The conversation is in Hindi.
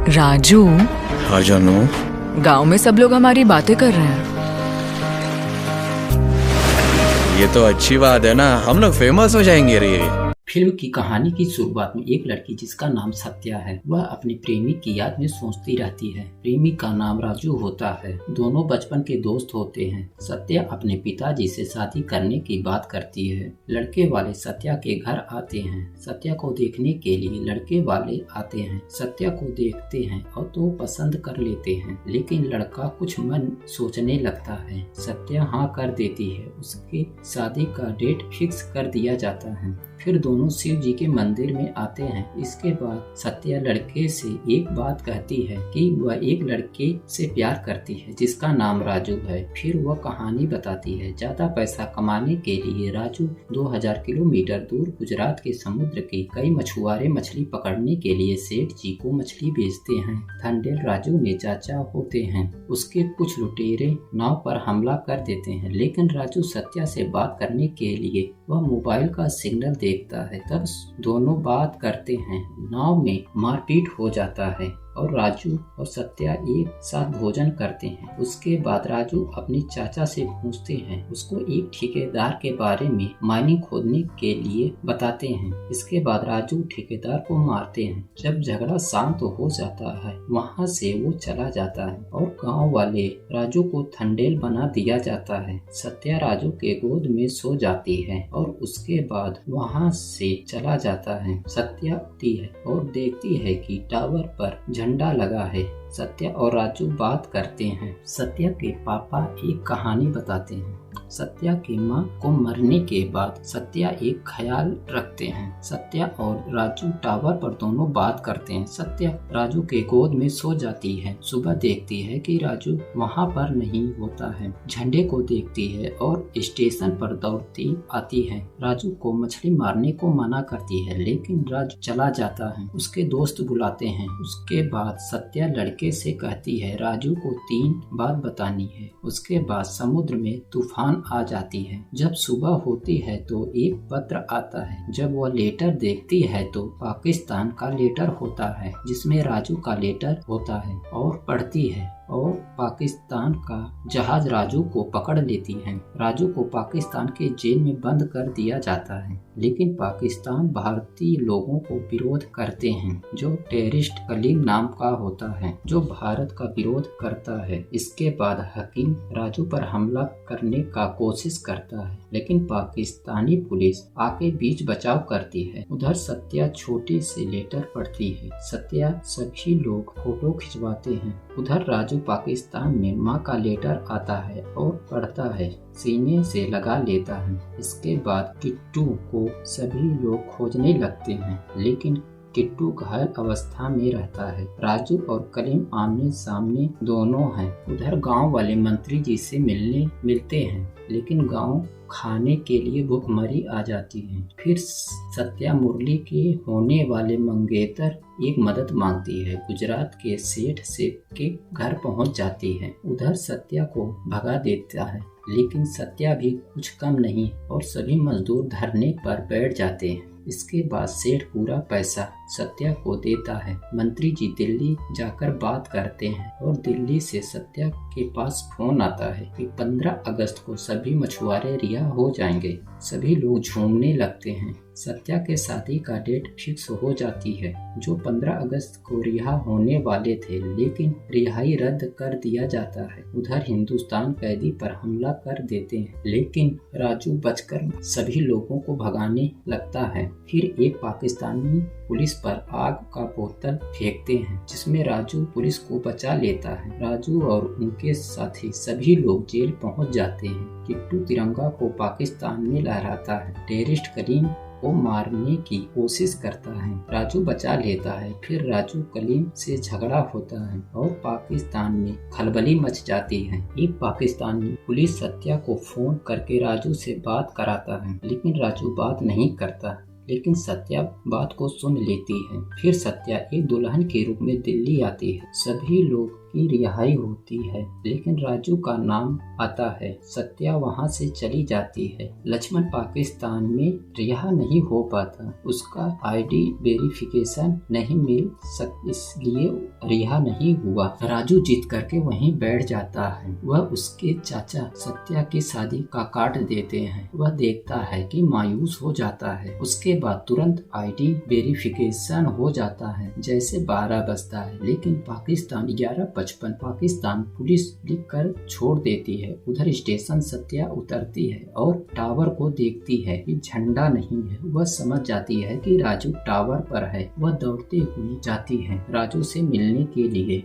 राजू, हाँ जानू। गांव में सब लोग हमारी बातें कर रहे हैं। ये तो अच्छी बात है ना, हम लोग फेमस हो जाएंगे रे। फिल्म की कहानी की शुरुआत में एक लड़की जिसका नाम सत्या है, वह अपने प्रेमी की याद में सोचती रहती है। प्रेमी का नाम राजू होता है। दोनों बचपन के दोस्त होते हैं। सत्या अपने पिताजी से शादी करने की बात करती है। लड़के वाले सत्या के घर आते हैं। सत्या को देखने के लिए लड़के वाले आते हैं। सत्या को देखते हैं और तो पसंद कर लेते हैं, लेकिन लड़का कुछ मन सोचने लगता है। सत्या हाँ कर देती है। उसके शादी का डेट फिक्स कर दिया जाता है। फिर दोनों शिव जी के मंदिर में आते हैं। इसके बाद सत्या लड़के से एक बात कहती है कि वह एक लड़के से प्यार करती है जिसका नाम राजू है। फिर वह कहानी बताती है। ज्यादा पैसा कमाने के लिए राजू 2000 किलोमीटर दूर गुजरात के समुद्र के कई मछुआरे मछली पकड़ने के लिए सेठ जी को मछली बेचते हैं। थंडेल राजू में चाचा होते हैं। उसके कुछ लुटेरे नाव पर हमला कर देते हैं, लेकिन राजू सत्या से बात करने के लिए वह मोबाइल का सिग्नल देखता है। तब दोनों बात करते हैं। नाव में मारपीट हो जाता है और राजू और सत्या एक साथ भोजन करते हैं। उसके बाद राजू अपने चाचा से पूछते हैं। उसको एक ठेकेदार के बारे में माइनिंग खोदने के लिए बताते हैं। इसके बाद राजू ठेकेदार को मारते हैं। जब झगड़ा शांत हो जाता है, वहाँ से वो चला जाता है और गांव वाले राजू को थंडेल बना दिया जाता है। सत्या राजू के गोद में सो जाती है और उसके बाद वहाँ से चला जाता है। सत्या उठती है और देखती है कि टावर पर झंडा लगा है। सत्या और राजू बात करते हैं। सत्या के पापा एक कहानी बताते हैं। सत्या की माँ को मरने के बाद सत्या एक ख्याल रखते हैं। सत्या और राजू टावर पर दोनों बात करते हैं। सत्या राजू के गोद में सो जाती है। सुबह देखती है कि राजू वहाँ पर नहीं होता है। झंडे को देखती है और स्टेशन पर दौड़ती आती है। राजू को मछली मारने को मना करती है, लेकिन राजू चला जाता है। उसके दोस्त बुलाते हैं। उसके बाद सत्या लड़के से कहती है राजू को 3 बात बतानी है। उसके बाद समुद्र में तूफान आ जाती है। जब सुबह होती है तो एक पत्र आता है। जब वह लेटर देखती है तो पाकिस्तान का लेटर होता है, जिसमें राजू का लेटर होता है और पढ़ती है और पाकिस्तान का जहाज राजू को पकड़ लेती है। राजू को पाकिस्तान के जेल में बंद कर दिया जाता है, लेकिन पाकिस्तान भारतीय लोगों को विरोध करते हैं, जो टेररिस्ट कलीम नाम का होता है, जो भारत का विरोध करता है। इसके बाद हकीम राजू पर हमला करने का कोशिश करता है, लेकिन पाकिस्तानी पुलिस आके बीच बचाव करती है। उधर सत्या छोटी से लेटर पढ़ती है। सत्या सभी लोग फोटो खिंचवाते हैं। उधर राजू पाकिस्तान में माँ का लेटर आता है और पढ़ता है, सीने से लगा लेता है। इसके बाद किट्टू को सभी लोग खोजने लगते हैं, लेकिन किट्टू घायल अवस्था में रहता है। राजू और कलीम आमने सामने दोनों हैं। उधर गांव वाले मंत्री जी से मिलते हैं, लेकिन गांव खाने के लिए भूखमरी आ जाती है। फिर सत्या मुरली के होने वाले मंगेतर एक मदद मांगती है। गुजरात के सेठ से के घर पहुंच जाती है। उधर सत्या को भगा देता है, लेकिन सत्या भी कुछ कम नहीं और सभी मजदूर धरने पर बैठ जाते हैं। इसके बाद सेठ पूरा पैसा सत्या को देता है। मंत्री जी दिल्ली जाकर बात करते हैं और दिल्ली से सत्या के पास फोन आता है कि 15 अगस्त को सभी मछुआरे रिहा हो जाएंगे। सभी लोग झूमने लगते हैं। सत्या के शादी का डेट फिक्स हो जाती है, जो 15 अगस्त को रिहा होने वाले थे, लेकिन रिहाई रद्द कर दिया जाता है। उधर हिंदुस्तान कैदी पर हमला कर देते हैं, लेकिन राजू बचकर सभी लोगों को भगाने लगता है। फिर एक पाकिस्तानी पुलिस पर आग का बोतल फेंकते हैं, जिसमें राजू पुलिस को बचा लेता है। राजू और उनके साथी सभी लोग जेल पहुंच जाते हैं। किट्टू तिरंगा को पाकिस्तान में लहराता है। टेररिस्ट कलीम को मारने की कोशिश करता है। राजू बचा लेता है। फिर राजू कलीम से झगड़ा होता है और पाकिस्तान में खलबली मच जाती है। एक पाकिस्तानी पुलिस सत्या को फोन करके राजू से बात कराता है, लेकिन राजू बात नहीं करता। लेकिन सत्या बात को सुन लेती है। फिर सत्या एक दुल्हन के रूप में दिल्ली आती है। सभी लोग की रिहाई होती है, लेकिन राजू का नाम आता है। सत्या वहां से चली जाती है। लक्ष्मण पाकिस्तान में रिहा नहीं हो पाता, उसका आईडी वेरिफिकेशन नहीं मिल इसलिए रिहा नहीं हुआ। राजू जीत करके वहीं बैठ जाता है। वह उसके चाचा सत्या की शादी का कार्ड देते हैं। वह देखता है कि मायूस हो जाता है। उसके बाद तुरंत आईडी वेरिफिकेशन हो जाता है। जैसे 12 बजता है, लेकिन पाकिस्तान 11:55 पाकिस्तान पुलिस लिख कर छोड़ देती है। उधर स्टेशन सत्या उतरती है और टावर को देखती है कि झंडा नहीं है। वह समझ जाती है कि राजू टावर पर है। वह दौड़ते हुए जाती है राजू से मिलने के लिए।